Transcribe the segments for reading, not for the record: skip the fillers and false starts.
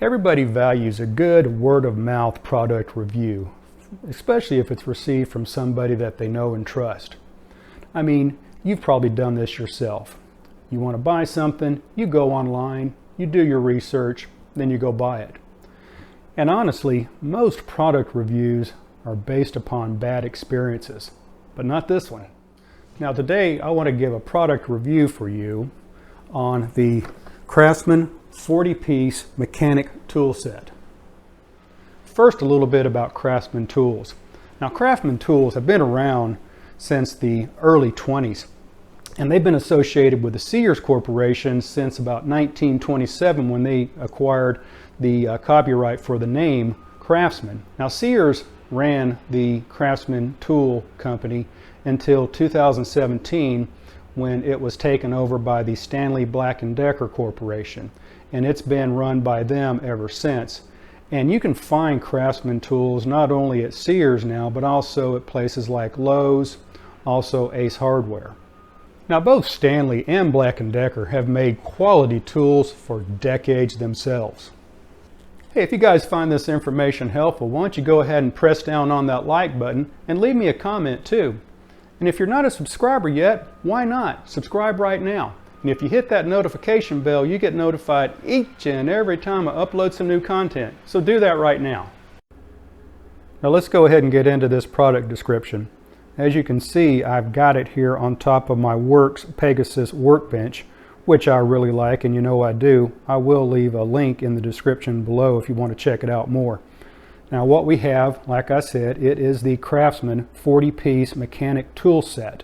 Everybody values a good word-of-mouth product review, especially if it's received from somebody that they know and trust. I mean, you've probably done this yourself. You want to buy something, you go online, you do your research, then you go buy it. And honestly, most product reviews are based upon bad experiences, but not this one. Now today, I want to give a product review for you on the Craftsman 40-piece mechanic tool set. First, a little bit about Craftsman tools. Now, Craftsman tools have been around since the early 20s, and they've been associated with the Sears Corporation since about 1927 when they acquired the copyright for the name Craftsman. Now, Sears ran the Craftsman tool company until 2017 when it was taken over by the Stanley Black & Decker Corporation, and it's been run by them ever since. And you can find Craftsman tools not only at Sears now, but also at places like Lowe's, also Ace Hardware. Now, both Stanley and Black & Decker have made quality tools for decades themselves. Hey, if you guys find this information helpful, why don't you go ahead and press down on that like button and leave me a comment too. And if you're not a subscriber yet, why not? Subscribe right now. And if you hit that notification bell, you get notified each and every time I upload some new content. So do that right now. Now let's go ahead and get into this product description. As you can see, I've got it here on top of my Works Pegasus workbench, which I really like, and you know I do. I will leave a link in the description below if you want to check it out more. Now what we have, like I said, it is the Craftsman 40-piece mechanic tool set.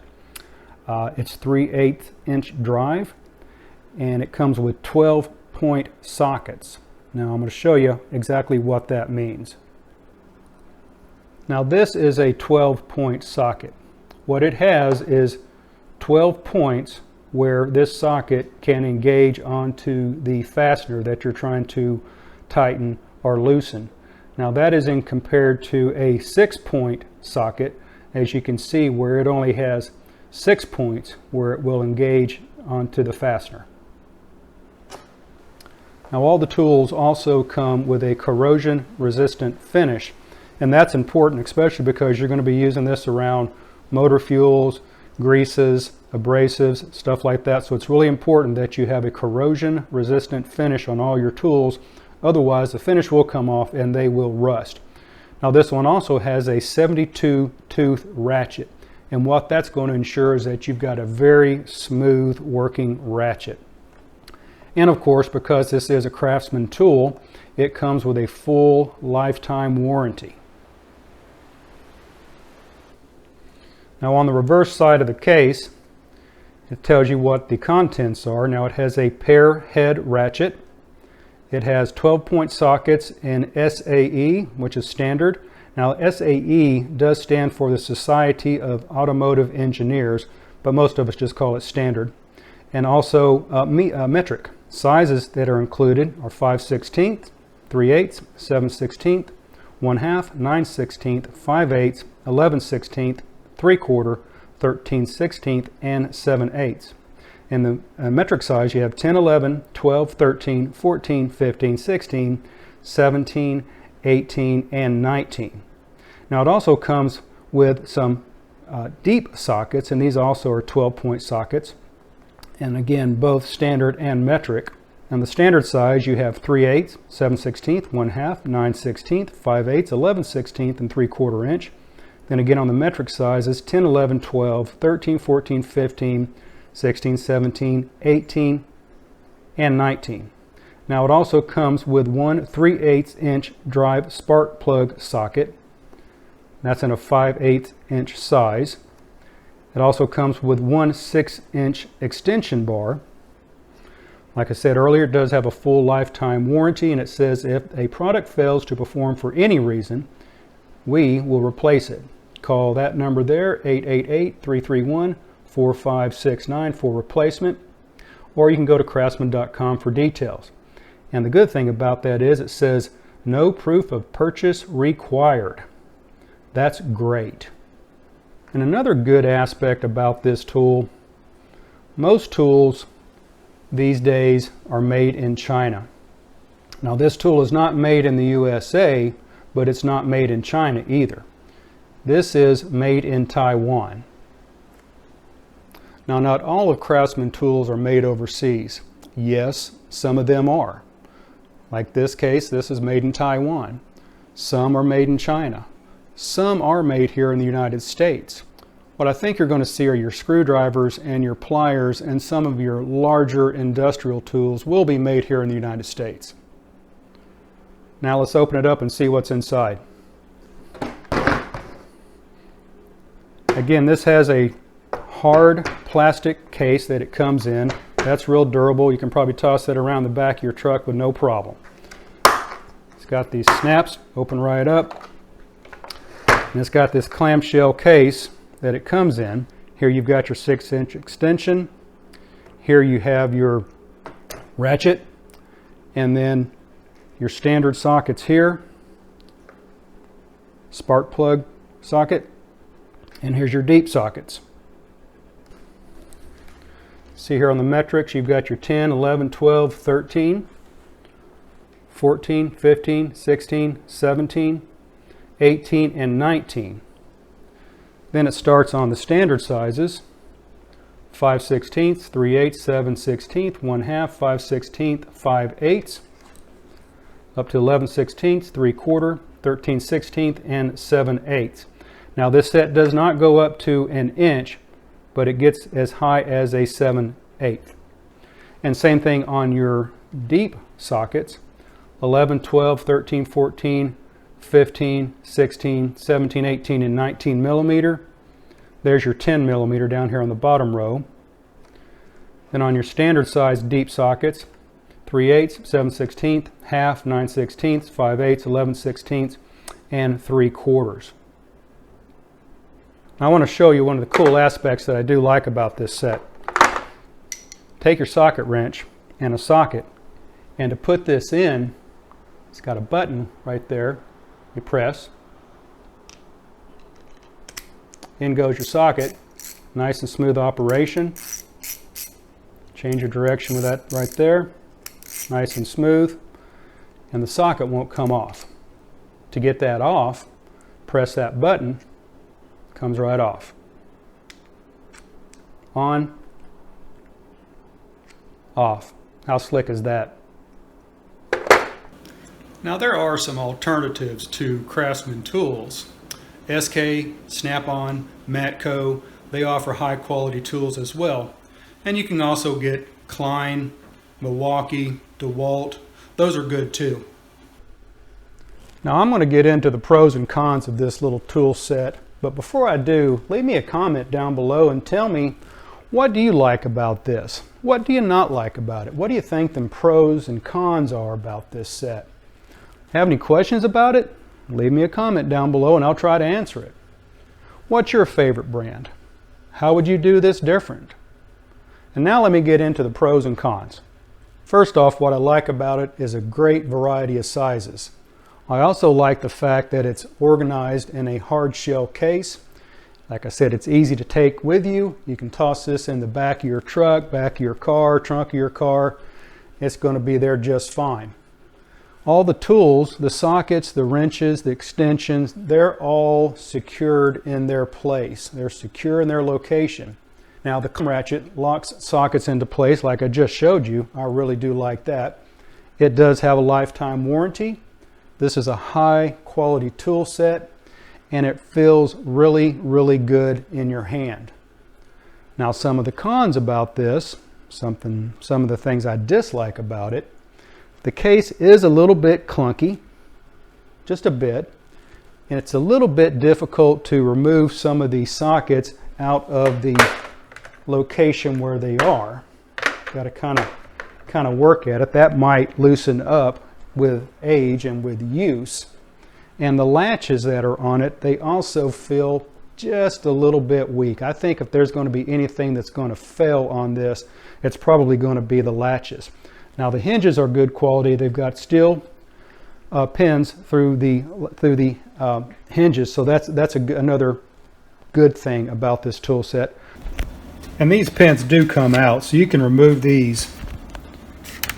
It's 3/8 inch drive, and it comes with 12-point sockets. Now I'm going to show you exactly what that means. Now this is a 12-point socket. What it has is 12 points where this socket can engage onto the fastener that you're trying to tighten or loosen. Now that is in compared to a 6-point socket, as you can see, where it only has 6 points where it will engage onto the fastener. Now all the tools also come with a corrosion resistant finish, and that's important, especially because you're going to be using this around motor fuels, greases, abrasives, stuff like that. So it's really important that you have a corrosion resistant finish on all your tools. Otherwise, the finish will come off and they will rust. Now this one also has a 72 tooth ratchet. And what that's going to ensure is that you've got a very smooth working ratchet. And of course, because this is a Craftsman tool, it comes with a full lifetime warranty. Now on the reverse side of the case, it tells you what the contents are. Now it has a pair head ratchet. It has 12-point sockets in SAE, which is standard. Now SAE does stand for the Society of Automotive Engineers, but most of us just call it standard. And also metric. Sizes that are included are 5/16, 3/8, 7/16, 1/2, 9/16, 5/8, 11/16, 3/4, 13/16, and 7/8. In the metric size, you have 10, 11, 12, 13, 14, 15, 16, 17, 18, and 19. Now it also comes with some deep sockets, and these also are 12-point sockets. And again, both standard and metric. On the standard size, you have 3/8, 7/16, 1/2, 9/16, 5/8, 11/16, and 3/4 inch. Then again on the metric sizes, 10, 11, 12, 13, 14, 15, 16, 17, 18, and 19. Now it also comes with one 3/8 inch drive spark plug socket. That's in a 5/8 inch size. It also comes with one 6-inch extension bar. Like I said earlier, it does have a full lifetime warranty, and it says if a product fails to perform for any reason, we will replace it. Call that number there, 888-331-4569 for replacement, or you can go to craftsman.com for details. And the good thing about that is it says no proof of purchase required. That's great. And another good aspect about this tool, most tools these days are made in China. Now this tool is not made in the USA, but it's not made in China either. This is made in Taiwan. Now not all of Craftsman tools are made overseas. Yes, some of them are. Like this case, this is made in Taiwan. Some are made in China. Some are made here in the United States. What I think you're going to see are your screwdrivers and your pliers, and some of your larger industrial tools will be made here in the United States. Now let's open it up and see what's inside. Again, this has a hard plastic case that it comes in. That's real durable. You can probably toss that around the back of your truck with no problem. It's got these snaps, open right up. And it's got this clamshell case that it comes in. Here you've got your 6-inch extension. Here you have your ratchet, and then your standard sockets here, spark plug socket, and here's your deep sockets. See here on the metrics, you've got your 10, 11, 12, 13, 14, 15, 16, 17, 18, and 19. Then it starts on the standard sizes: 5/16, 3/8, 7/16, 1/2, 5/16, 5/8, up to 11/16, 3/4, 13/16, and 7/8. Now this set does not go up to an inch, but it gets as high as a 7/8. And same thing on your deep sockets: 11, 12, 13, 14, 15, 16, 17, 18, and 19 millimeter. There's your 10 millimeter down here on the bottom row. Then on your standard size deep sockets: 3/8, 7/16, half, 9/16, 5/8, 11/16, and 3/4. I want to show you one of the cool aspects that I do like about this set. Take your socket wrench and a socket, and to put this in, it's got a button right there. You press, in goes your socket. Nice and smooth operation. Change your direction with that right there. Nice and smooth, and the socket won't come off. To get that off, press that button. Comes right off. On, off. How slick is that? Now there are some alternatives to Craftsman tools. SK, Snap-on, Matco, they offer high quality tools as well. And you can also get Klein, Milwaukee, DeWalt. Those are good too. Now I'm going to get into the pros and cons of this little tool set. But before I do, leave me a comment down below and tell me, what do you like about this? What do you not like about it? What do you think the pros and cons are about this set? Have any questions about it? Leave me a comment down below and I'll try to answer it. What's your favorite brand? How would you do this different? And now let me get into the pros and cons. First off, what I like about it is a great variety of sizes. I also like the fact that it's organized in a hard shell case. Like I said, it's easy to take with you. You can toss this in the back of your truck, back of your car, trunk of your car. It's going to be there just fine. All the tools, the sockets, the wrenches, the extensions, they're all secured in their place. They're secure in their location. Now the ratchet locks sockets into place like I just showed you. I really do like that. It does have a lifetime warranty. This is a high quality tool set, and it feels really, really good in your hand. Now some of the cons about this, some of the things I dislike about it: the case is a little bit clunky, just a bit, and it's a little bit difficult to remove some of these sockets out of the location where they are. Got to kind of work at it. That might loosen up with age and with use. And the latches that are on it, they also feel just a little bit weak. I think if there's going to be anything that's going to fail on this, it's probably going to be the latches. Now the hinges are good quality. They've got steel pins through the hinges, so that's another good thing about this tool set. And these pins do come out, so you can remove these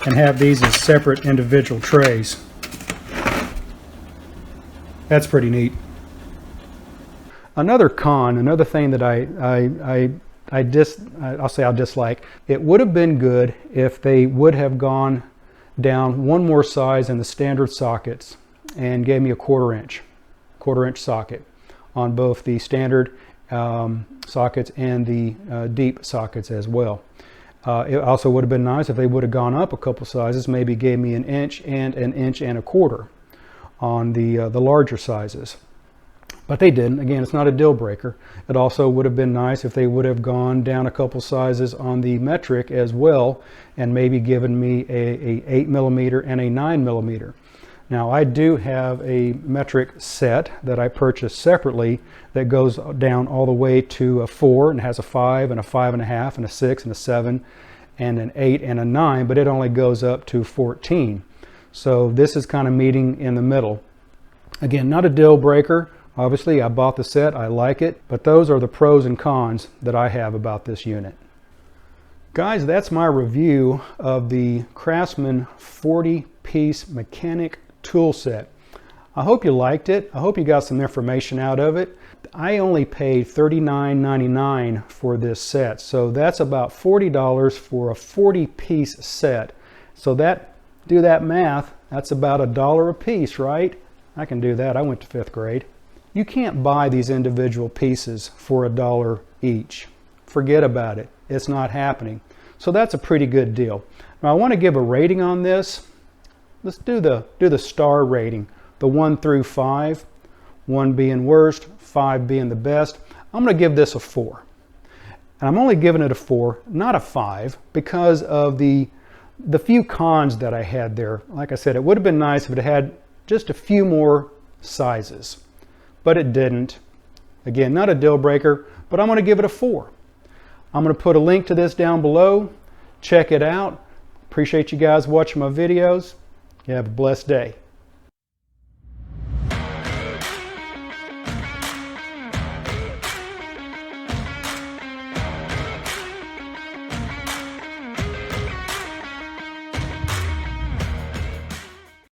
and have these as separate individual trays. That's pretty neat. Another con, another thing that I'll say I dislike, it would have been good if they would have gone down one more size in the standard sockets and gave me a quarter inch socket on both the standard sockets and the deep sockets as well. It also would have been nice if they would have gone up a couple sizes, maybe gave me an inch and a quarter on the larger sizes. But they didn't. Again, it's not a deal breaker. It also would have been nice if they would have gone down a couple sizes on the metric as well and maybe given me a 8mm and a 9mm. Now I do have a metric set that I purchased separately that goes down all the way to a 4 and has a 5 and a 5.5 and a 6 and a 7 and an 8 and a 9, but it only goes up to 14. So this is kind of meeting in the middle. Again, not a deal breaker. Obviously, I bought the set, I like it, but those are the pros and cons that I have about this unit. Guys, that's my review of the Craftsman 40-piece mechanic tool set. I hope you liked it. I hope you got some information out of it. I only paid $39.99 for this set, so that's about $40 for a 40-piece set. So do that math, that's about $1 a piece, right? I can do that. I went to 5th grade. You can't buy these individual pieces for $1 each. Forget about it. It's not happening. So that's a pretty good deal. Now I want to give a rating on this. Let's do the star rating, the 1 through 5, 1 being worst, 5 being the best. I'm going to give this a 4. And I'm only giving it a 4, not a 5, because of the few cons that I had there. Like I said, it would have been nice if it had just a few more sizes, but it didn't. Again, not a deal breaker, but I'm going to give it a 4. I'm going to put a link to this down below. Check it out. Appreciate you guys watching my videos. You have a blessed day.